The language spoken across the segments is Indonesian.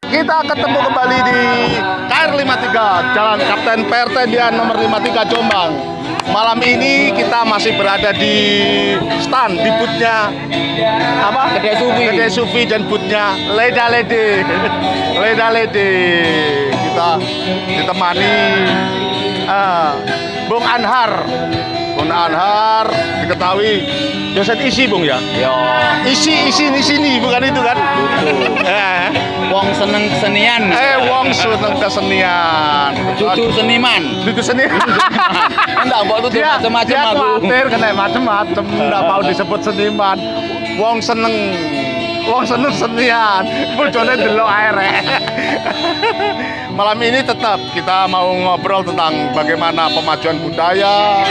Kita ketemu kembali di KR53 Jalan Kapten Pertendian nomor 53 Jombang. Malam ini kita masih berada di stand di boothnya apa? Kedai Sufi dan boothnya Leda Lede. Leda Lede. Kita ditemani Bung Anhar. Bung Anhar diketahui dosen isi Bung ya? Yo. Isi di sini bukan itu kan? Wong seneng kesenian. Wong seneng kesenian. Dudu seniman. Dudu seniman. Enggak mbok tutup macam-macam dia aku. khawatir kena macam-macam, enggak mau disebut seniman. Wong seneng senian. Bojone delok ae rek. Malam ini tetap kita mau ngobrol tentang bagaimana pemajuan budaya.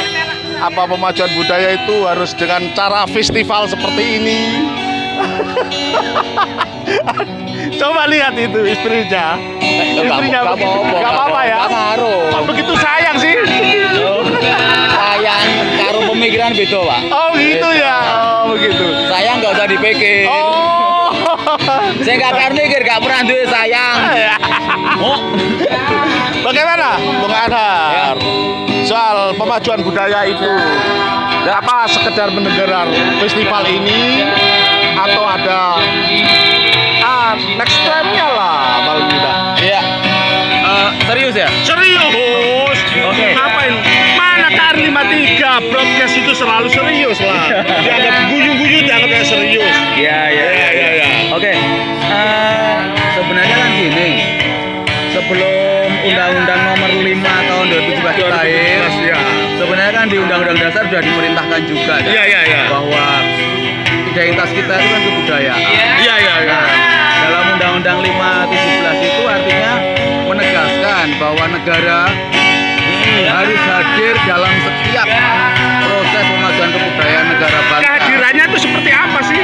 Apa pemajuan budaya itu harus dengan cara festival seperti ini. Coba lihat itu istrinya. Istrinya nggak apa-apa ya. Kok begitu sayang sih? Sayang karo pemikiran beda, Pak. Oh gitu ya. Oh begitu. Sayang nggak usah dipikir. Oh. Saya nggak pernah mikir, nggak pernah duwe sayang. Oh. Bagaimana, Bung Anhar? Soal pemajuan budaya itu, apa sekedar mendengar festival ini atau ada next time-nya lah paling tidak? Iya. Serius ya? Serius? Oke. Ngapain? Mana KR53 broadcast itu selalu serius lah. Dianggap guyu-guyu dianggapnya serius. Iya. Oke. Sebenarnya kan gini. Sebelum Undang-Undang Nomor 5 tahun 2017 lahir, ya. sebenarnya kan di Undang-Undang Dasar sudah diperintahkan juga kan, Iya. bahwa identitas kita itu kan kebudayaan. Iya. Nah, dalam Undang-Undang 5/17 itu artinya menegaskan bahwa negara harus hadir dalam setiap proses pemajuan kebudayaan negara bangsa. Kehadirannya itu seperti apa sih?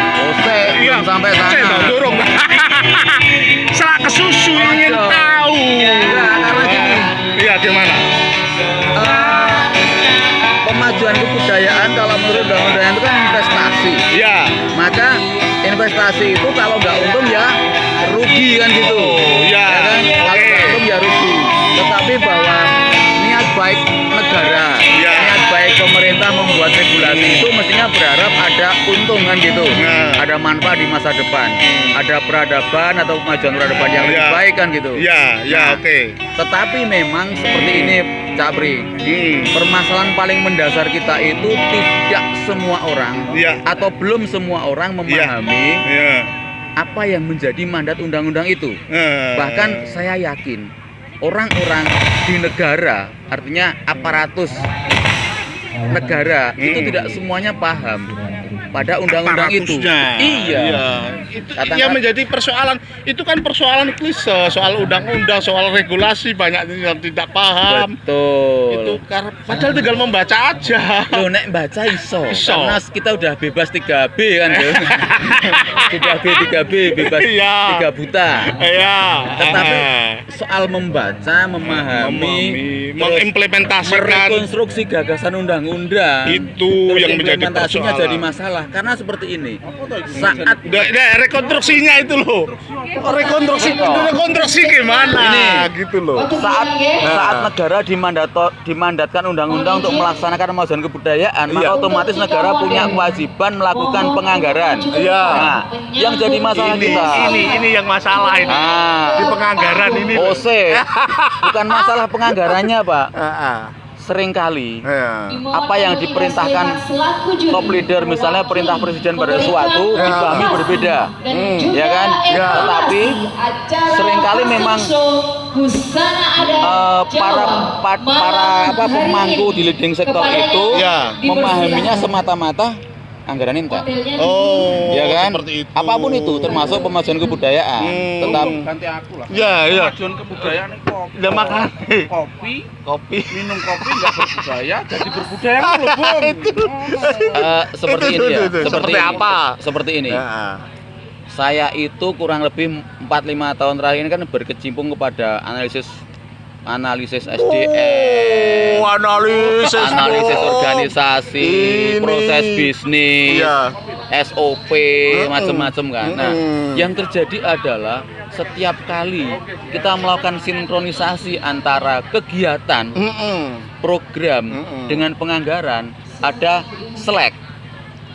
Belum sampai sana. Dorong. Serak kesusu ingin tahu. Karena gini. Iya, gimana? Pemajuan kebudayaan kalau menurut undang-undang itu kan investasi. Iya. Maka investasi itu kalau nggak untung ya rugi kan gitu. Iya. Ya kan? Kalau nggak untung ya rugi. Tetapi bahwa niat baik negara, Iya. niat baik pemerintah membuat regulasi itu mestinya berharap ada untung kan gitu. Nah. Ada manfaat di masa depan. Ada peradaban atau kemajuan peradaban yang lebih Iya. baik kan gitu. Iya, Nah, oke. Tetapi memang seperti ini Cak Pri. Permasalahan paling mendasar kita itu tidak semua orang Iya. atau belum semua orang memahami Iya. apa yang menjadi mandat undang-undang itu. Bahkan saya yakin orang-orang di negara, artinya aparatus negara itu tidak semuanya paham pada undang-undang itu. Iya. Itu Katakan- yang menjadi persoalan. Itu kan persoalan klise, soal undang-undang, soal regulasi banyak yang tidak paham. Betul. Itu karena padahal tinggal membaca aja. Loh, nek baca iso. Iso. Karena kita udah bebas 3B kan, Jo. Sudah B3B, bebas Iya. 3 buta. Iya. Tetapi soal membaca, memahami, terus mengimplementasikan merekonstruksi gagasan undang-undang itu terus yang menjadi implementasinya persoalan. jadi masalah. Karena seperti ini, saat rekonstruksinya itu loh. Rekonstruksi gimana? Ini. Gitu loh. saat negara dimandatkan undang-undang untuk melaksanakan pemajuan kebudayaan, maka Iya. otomatis negara punya kewajiban melakukan penganggaran. Iya. Nah, yang jadi masalah kita. Ini yang masalah ini. Di penganggaran ini. OC. Bukan masalah penganggarannya, Pak. Heeh. Seringkali Iya. apa yang diperintahkan top leader, misalnya perintah presiden pada sesuatu dipahami berbeda, ya kan? Ya. Tetapi seringkali memang para pemangku di leading sektor itu Ya. memahaminya semata-mata anggaran enggak. Oh, Ya kan? seperti itu. Apapun itu, termasuk pemajuan kebudayaan. Tetap Ganti aku lah. Ya. Kemajuan kebudayaan ini kopi. Ya, makanya. Kopi, minum kopi nggak berbudaya, jadi berbudaya kan loh, Bung. seperti Itu, ini ya. itu. Seperti ini. apa? Seperti ini. Ya. Saya itu kurang lebih 4-5 tahun terakhir ini kan berkecimpung kepada analisis SDM, analisis organisasi, Ini. proses bisnis, Iya. SOP, macam-macam kan. Nah, yang terjadi adalah setiap kali kita melakukan sinkronisasi antara kegiatan, program dengan penganggaran, ada slack,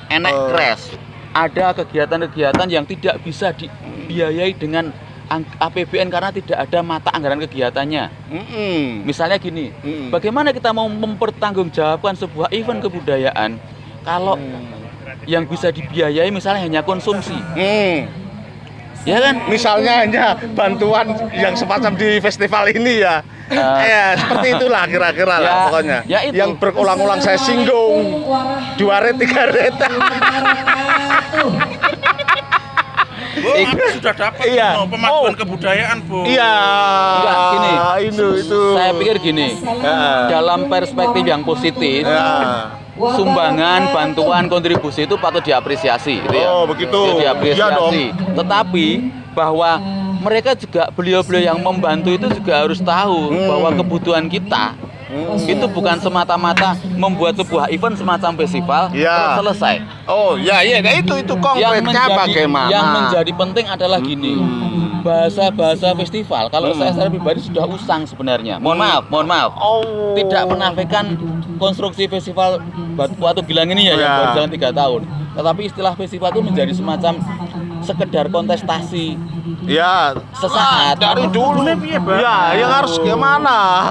enek crash, ada kegiatan-kegiatan yang tidak bisa dibiayai dengan APBN karena tidak ada mata anggaran kegiatannya. Misalnya gini, bagaimana kita mau mempertanggungjawabkan sebuah event kebudayaan kalau yang bisa dibiayai misalnya hanya konsumsi? Ya kan? Misalnya hanya bantuan yang semacam di festival ini ya. Ya, seperti itulah kira-kira lah pokoknya. Ya itu. Yang berulang-ulang saya singgung. 2 ret 3 ret. Sudah dapat pemajuan kebudayaan, Bu. Iya. Enggak, gini. Itu. Saya pikir gini. Dalam perspektif yang positif, sumbangan, bantuan, kontribusi itu patut diapresiasi, gitu ya. Oh, begitu. Itu diapresiasi. Iya Tetapi bahwa mereka juga, beliau-beliau yang membantu itu juga harus tahu bahwa kebutuhan kita itu bukan semata-mata membuat sebuah event semacam festival terus selesai. Oh, ya itu konkretnya bagaimana? Yang menjadi penting adalah gini. Bahasa festival kalau saya secara pribadi sudah usang sebenarnya. Mohon maaf. Tidak menafikan konstruksi festival Batu Gilang ini yang baru jalan 3 tahun. Tetapi istilah festival itu menjadi semacam sekedar kontestasi. Ya, sesaat dari dulu. Ya, yang harus gimana?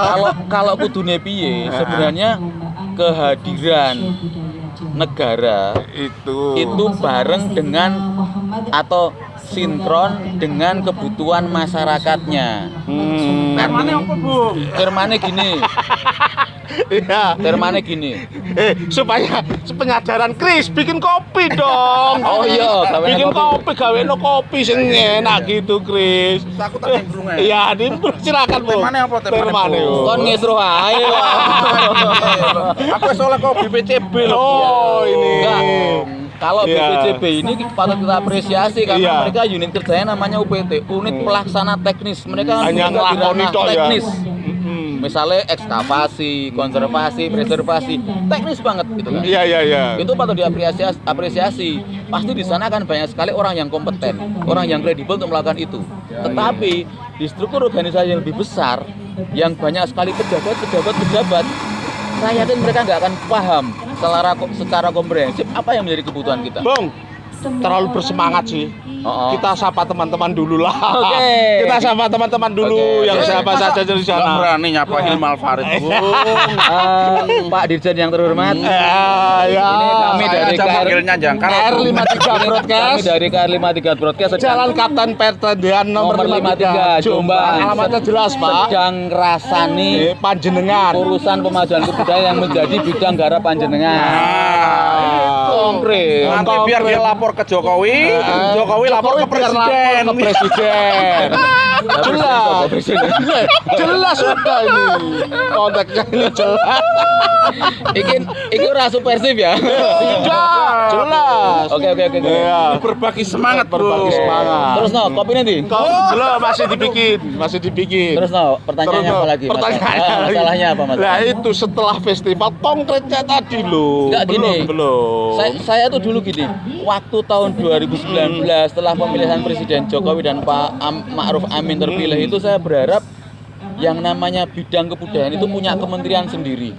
Kalau kudune piye, sebenarnya kehadiran negara itu bareng dengan atau sinkron dengan kebutuhan masyarakatnya. Termane apa, Bu? Termane gini. Iya. Termane gini. Supaya penyadaran Kris bikin kopi dong. Oh iya, bikin kopi, gaweno kopi sing enak gitu, Kris. Aku tak nimbrung ae. Iya, nimbrung silakan, Bu. Termane apa termane? Kon ngesro ae. Aku wis oleh kopi BCB loh. Oh, ini. Enggak. Kalau BPJB ini patut kita apresiasi karena mereka unit kerjanya namanya UPT, unit pelaksana teknis. Mereka hanya ngelakoni teknis. Misalnya ekskavasi, konservasi, preservasi, teknis banget gitu kan. Iya. Itu patut diapresiasi. Pasti di sana kan banyak sekali orang yang kompeten, orang yang kredibel untuk melakukan itu. Tetapi di struktur organisasi yang lebih besar, yang banyak sekali pejabat, saya yakin mereka nggak akan paham secara komprehensif apa yang menjadi kebutuhan kita. Bung, terlalu bersemangat sih. Kita sapa teman-teman dulu lah. Oke. Kita sapa teman-teman dulu yang siapa saja di sana. Nggak berani nyapa Hilmal Farid, Bu. Pak Dirjen yang terhormat. Ini kami dari manggilnya Jangkar. KR53 Broadcast. Kami dari KR53 Broadcast. Jalan Kapten Pertendian nomor 53 Jombang. Alamatnya jelas, Pak. Sedang ngrasani panjenengan urusan pemajuan kebudayaan yang menjadi bidang garap panjenengan. Konkret. Nanti biar dia lapor ke Jokowi, Jokowi lapor ke Presiden. Jelas sudah ini. Konteksnya ini jelas. Iki ora subversif ya? Tidak, jelas. Oke. Berbagi semangat, berbagi semangat. Terus kopi nanti? Belum, masih dibikin. Terus pertanyaannya apa lagi? Masalahnya apa, Mas? Nah, itu setelah festival konkretnya tadi loh. Enggak gini. Belum. Saya tuh dulu gini. Waktu tahun 2019 setelah pemilihan Presiden Jokowi dan Pak Ma'ruf Amin terpilih itu saya berharap yang namanya bidang kebudayaan itu punya kementerian sendiri.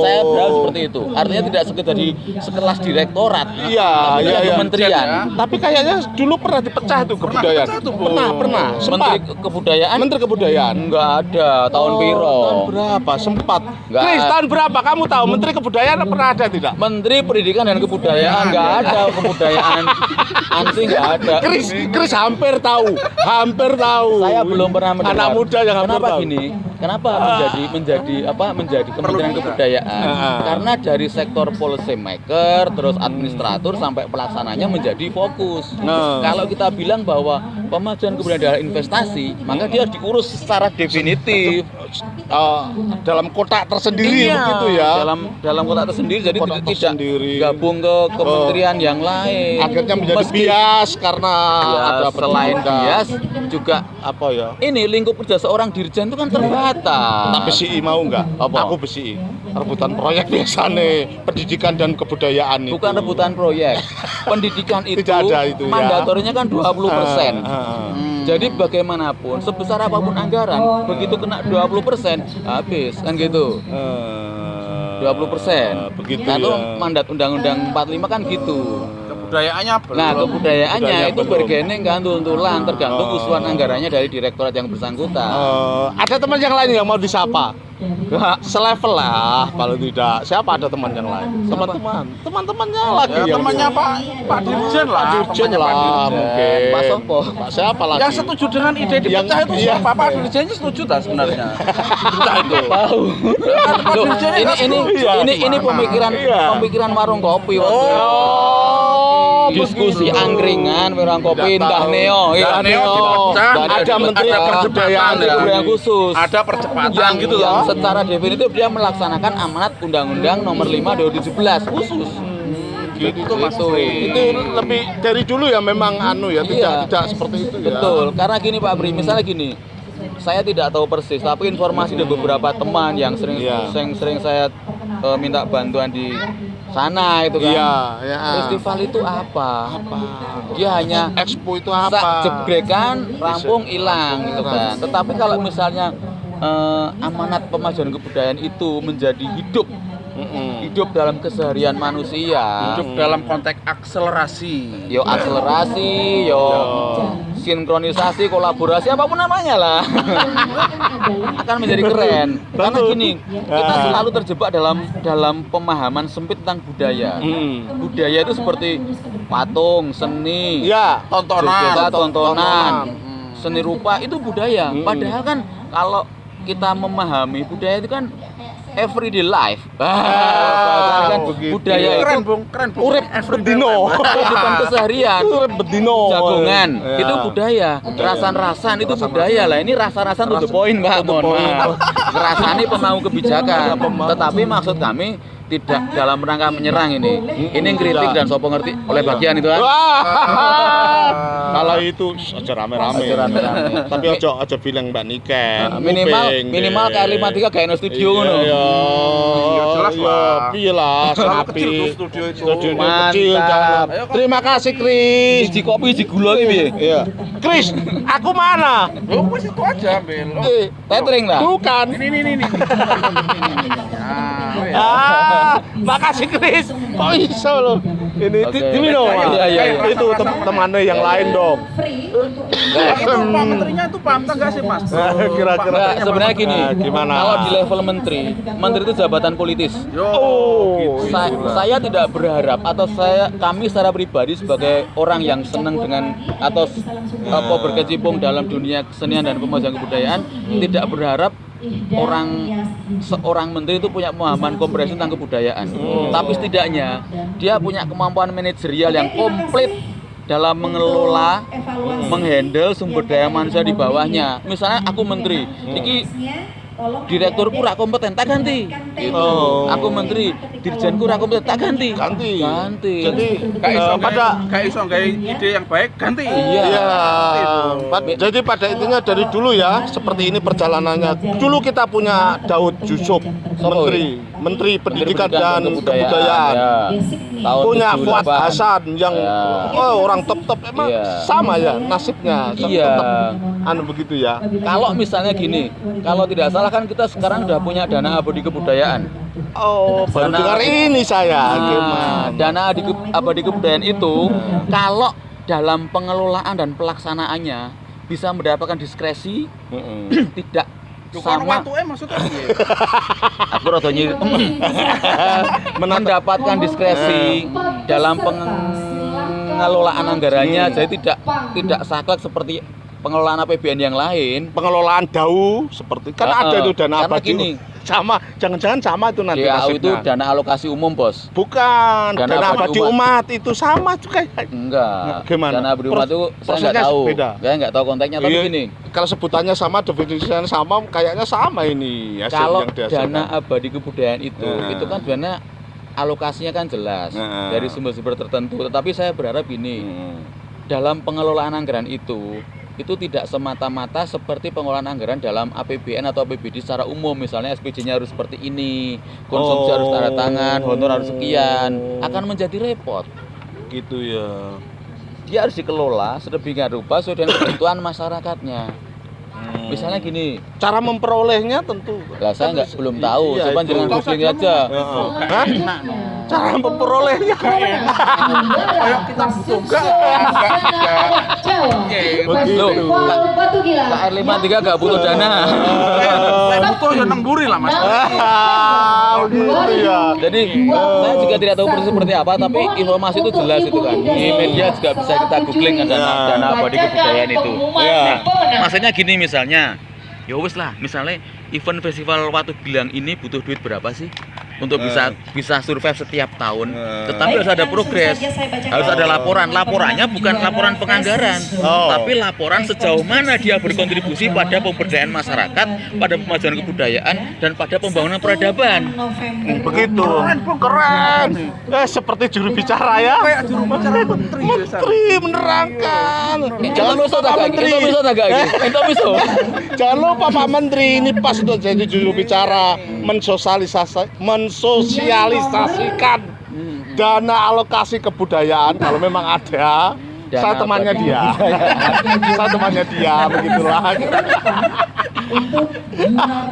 Saya berharap seperti itu. Artinya tidak sekedar di sekelas direktorat, tapi kementerian. Tapi kayaknya dulu pernah dipecah tuh kebudayaan. Pernah. Menteri Kebudayaan enggak ada. Tahun piro? Tahun berapa? Sempat. Kris, tahun berapa? Kamu tahu Menteri Kebudayaan pernah ada tidak? Menteri Pendidikan dan Kebudayaan enggak ada. Kebudayaan anti enggak ada. Kris hampir tahu. Saya belum pernah mendengar. Anak muda yang kenapa gini? Kenapa menjadi Kementerian Kebudayaan? Karena dari sektor policy maker, terus administrator sampai pelaksananya menjadi fokus. Kalau kita bilang bahwa pemajuan kebudayaan adalah investasi, maka dia diurus secara definitif dalam kotak tersendiri begitu ya. Dalam kotak tersendiri, jadi tidak gabung ke kementerian yang lain. Akhirnya menjadi bias karena ada selain bias juga ini lingkup kerja seorang dirjen itu kan terbatas. Tapi BSI mau nggak? Apa? Aku BSI. Rebutan proyek biasa nih, pendidikan dan kebudayaan itu. Bukan rebutan proyek. Pendidikan itu, tidak ada itu mandatorinya kan 20%. Jadi bagaimanapun sebesar apapun anggaran, begitu kena 20% habis kan gitu. 20%. Begitu Nah, itu ya. mandat Undang-Undang 45 kan gitu. Kebudayaannya belum. Nah, kebudayaannya Budaya itu belum. bergening kan tuntulan tergantung usulan anggarannya dari direktorat yang bersangkutan. Ada teman yang lain yang mau disapa? Selevel lah, kalau tidak. Siapa ada teman yang lain? Teman-temannya lagi. Ya, yang temannya Pak Dirjen lah. Dirjen temannya Pak lah, Dirjen. mungkin. Pak Sopo. Pak siapa lagi? Yang setuju dengan ide dipecah itu iya. siapa? Pak Dirjennya setuju tak sebenarnya? Dipecah itu. Tahu. Pak Loh, Dirjennya nggak setuju. ini Iya. pemikiran warung kopi waktu itu. Oh, Diskusi begitu. angkringan warung kopi Tidak Indah tahu. Neo. Indah Neo dipecah. Ada menteri kebudayaan kebudayaan khusus. Ada percepatan yang gitu yang loh. secara definitif dia melaksanakan amanat Undang-Undang Nomor 5 2017 khusus. Gitu Mas Tri. Itu lebih dari dulu ya memang Iya. tidak seperti itu ya. Betul, karena gini Pak Bri, misalnya gini, saya tidak tahu persis, tapi informasi dari beberapa teman yang sering Iya. sering saya minta bantuan di sana itu kan. Iya, ya. Festival itu apa? Dia hanya Expo itu apa? jebrekan, rampung, hilang gitu kan. Tetapi kalau misalnya amanat pemajuan kebudayaan itu menjadi hidup dalam keseharian manusia, Hidup dalam konteks akselerasi. yo akselerasi, yo sinkronisasi, kolaborasi, apapun namanya lah, akan menjadi keren. Karena gini, kita selalu terjebak dalam pemahaman sempit tentang budaya. Budaya itu seperti patung, seni, Ya, joget, tontonan, tontonan. seni rupa itu budaya. Padahal kan kalau kita memahami budaya itu kan everyday life. Bahasanya kan begitu. budaya Keren, itu Bung. Keren, Bung. Urip bedino. kehidupan keseharian. Urip bedino. Jagongan Ya. itu budaya, rasan-rasan itu budaya lah. Ini rasa-rasan to the point, Mbak. Mohon maaf. Ngerasani pemangku kebijakan. Tetapi maksud kami tidak dalam rangka menyerang ini. Ini kritik dan sopo ngerti oleh bagian itu kan. Wah. Kalau itu aja rame-rame. Aja rame-rame. Tapi aja bilang Mbak Niken. Minimal kayak 53 kayak no studio ngono. Iya. Ya, jelas lah. Piye lah, Terlalu api. kecil tuh studio itu. Studio Mantap. kecil jangan. Ayo, Kak. Terima kasih, Kris. Iji kopi, iji gula iki piye? Iya. Kris, aku mana? Lo wis itu aja, Bel. Tethering lah. Bukan. Ini. Makasih Kris. Kok iso lo? Ini Oke. diminum. Iya. Itu temannya yang lain dong. Itu Pak Menterinya itu paham nggak sih, Mas? Kira-kira. Enggak, sebenarnya gini. Gimana? Kalau di level menteri itu jabatan politis. Oh, Saya tidak berharap atau kami secara pribadi sebagai orang yang senang dengan atau berkecimpung dalam dunia kesenian dan pemajuan kebudayaan tidak berharap seorang menteri itu punya pemahaman komprehensif tentang kebudayaan. Tapi setidaknya dia punya kemampuan manajerial yang komplit dalam mengelola, menghandle sumber daya manusia di bawahnya. Misalnya aku menteri, iki direkturku rak kompeten, tak ganti. Gitu. Oh. Aku menteri, dirjenku rak kompeten, tak ganti. Ganti. Jadi Kayak iso kayak ide yang baik ganti. Iya. Iya. Jadi pada intinya dari dulu ya seperti ini perjalanannya. Dulu kita punya Daud Yusuf, Menteri Pendidikan dan Kebudayaan. Ya. Tahun Punya 78. Fuad Hasan yang Ya. orang top emang Iya. sama ya nasibnya. Iya. Tetep begitu ya. Kalau misalnya gini, kalau tidak salah kan kita sekarang udah punya dana abadi kebudayaan. Oh, baru Dana- dengar ini saya. Nah, Gimana? dana abadi kebudayaan itu kalau dalam pengelolaan dan pelaksanaannya bisa mendapatkan diskresi, tidak sama. Maksudnya Aku rada mendapatkan diskresi dalam pengelolaan anggarannya, jadi tidak saklek seperti pengelolaan APBN yang lain. Pengelolaan DAU seperti kan ada itu dana Karena abadi. gini, Sama, jangan-jangan sama itu nanti DAU itu nasibnya. dana alokasi umum, Bos. Bukan, Dana dana abadi abadi umat itu sama juga. Enggak. Gimana? Dana abadi umat itu saya prosesnya nggak tahu. beda. Saya nggak tahu konteksnya, tapi Iya, gini. Kalau sebutannya sama, definisinya sama, kayaknya sama ini hasil Kalau yang dihasilkan. dana abadi kebudayaan itu kan sebenarnya alokasinya kan jelas Nah. dari sumber-sumber tertentu. Tetapi saya berharap gini, dalam pengelolaan anggaran itu tidak semata-mata seperti pengelolaan anggaran dalam APBN atau APBD secara umum. Misalnya SPJ-nya harus seperti ini, konsumsi harus tanda tangan, honor harus sekian, akan menjadi repot. Gitu ya. dia harus dikelola sedemikian rupa sesuai dengan kebutuhan masyarakatnya. Misalnya gini, Cara memperolehnya tentu. lah saya belum tahu, Iya, coba itu. jangan googling aja. Hah? Cara memperolehnya. Kayak kita butuh enggak. Loh, Batu Gila. KR53 gak butuh dana. Saya butuh ya nengburi lah Mas. Begitu ya. Jadi saya juga tidak tahu persis seperti apa, tapi informasi itu jelas itu kan. Di media juga bisa kita googling ada dana abadi kebudayaan itu. Ya. Maksudnya gini misalnya, ya wis lah, misalnya event festival Watu Gilang ini butuh duit berapa sih? Untuk bisa survive setiap tahun. Tetapi harus ada progres. Harus ada laporan. Laporannya bukan laporan penganggaran, tapi laporan sejauh mana dia berkontribusi pada pemberdayaan masyarakat, pada pemajuan kebudayaan dan pada pembangunan peradaban. Begitu. Keren. Seperti juru bicara ya. Kayak juru bicara menteri. Menteri menerangkan. Jangan lupa Pak Menteri. Jangan lupa Pak Menteri, ini pas untuk jadi juru bicara mensosialisasikan dana alokasi kebudayaan kalau memang ada. Dana Saya temannya abadi dia. Saya temannya dia, begitulah.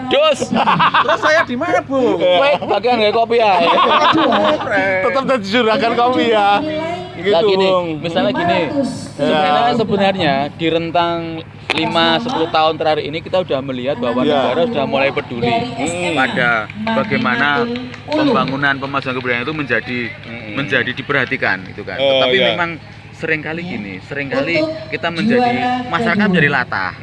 Dos, Terus saya di mana, Bu? kowe bagian nggak kopi ya? Tetap jadi juragan kopi ya. Nah Gitu, gini, Bung. misalnya gini, sebenarnya di rentang 5-10 tahun terakhir ini kita sudah melihat bahwa negara sudah mulai peduli pada bagaimana pembangunan pemajuan kebudayaan itu menjadi diperhatikan gitu kan. Tetapi memang seringkali kita masyarakat menjadi latah.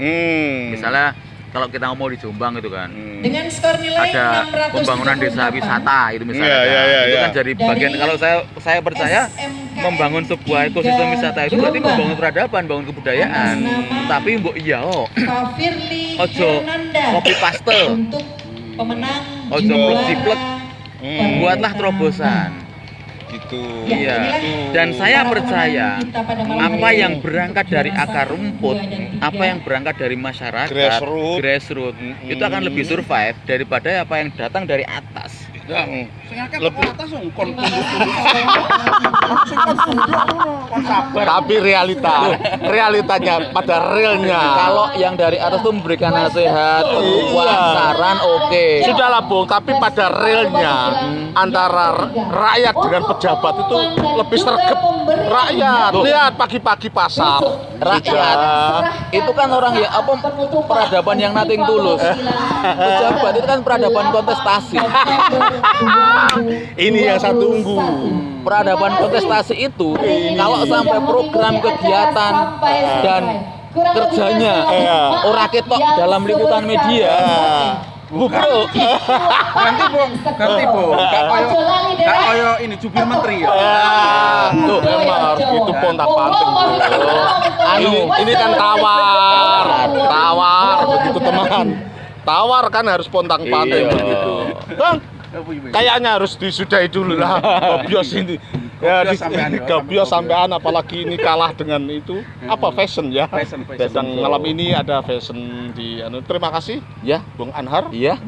Misalnya kalau kita mau di Jombang gitu kan, Dengan skor nilai ada 600 pembangunan desa wisata itu misalnya, itu kan jadi bagian. Kalau saya percaya membangun sebuah ekosistem wisata itu berarti membangun peradaban, membangun kebudayaan. Tapi mbok iya ojo copy paste, untuk pemenang ojo plek-jiplek, buatlah terobosan. Gitu. Iya. Dan saya percaya apa yang berangkat dari akar rumput, apa yang berangkat dari masyarakat, grassroots, itu akan lebih survive daripada apa yang datang dari atas. Lebih atas kon Tapi realitanya pada realnya. Kalau yang dari atas tuh memberikan nasihat, saran, oke. Sudahlah Bung, tapi pada realnya antara rakyat dengan pejabat itu lebih sergap rakyat. Lihat pagi-pagi pasar. Rakyat itu kan orang ya apa peradaban yang nothing tulus. Pejabat itu kan peradaban kontestasi. Ini yang saya tunggu. Peradaban kontestasi itu kalau sampai program kegiatan dan kerjanya ora ketok dalam liputan media, bro. ganti, Bu. Gak koyo ini jubir menteri ya. Tuh emang harus gitu pontak-panting. Ini kan tawar begitu teman. Tawar kan harus pontang-panting begitu. Bang, kayaknya harus disudahi dulu lah. Gobios ini. Ya, gobios sampean apalagi ini kalah dengan itu apa fashion ya. Fashion. Sedang malam ini ada fashion di terima kasih Ya, Bung Anhar. iya.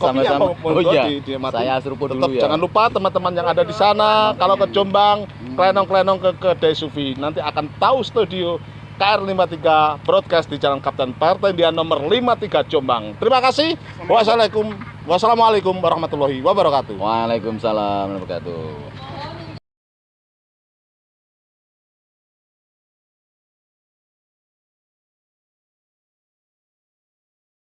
Kopinya Sama-sama. monggo Oh iya. dinikmati. Saya seruput Tetap dulu ya. jangan lupa teman-teman yang ada di sana kalau ke Jombang, klenong-klenong ke Kedai Sufi nanti akan tahu studio KR53 broadcast di Jalan Kapten Pertendian nomor 53 Jombang. Terima kasih. Wassalamualaikum warahmatullahi wabarakatuh. Waalaikumsalam warahmatullahi wabarakatuh.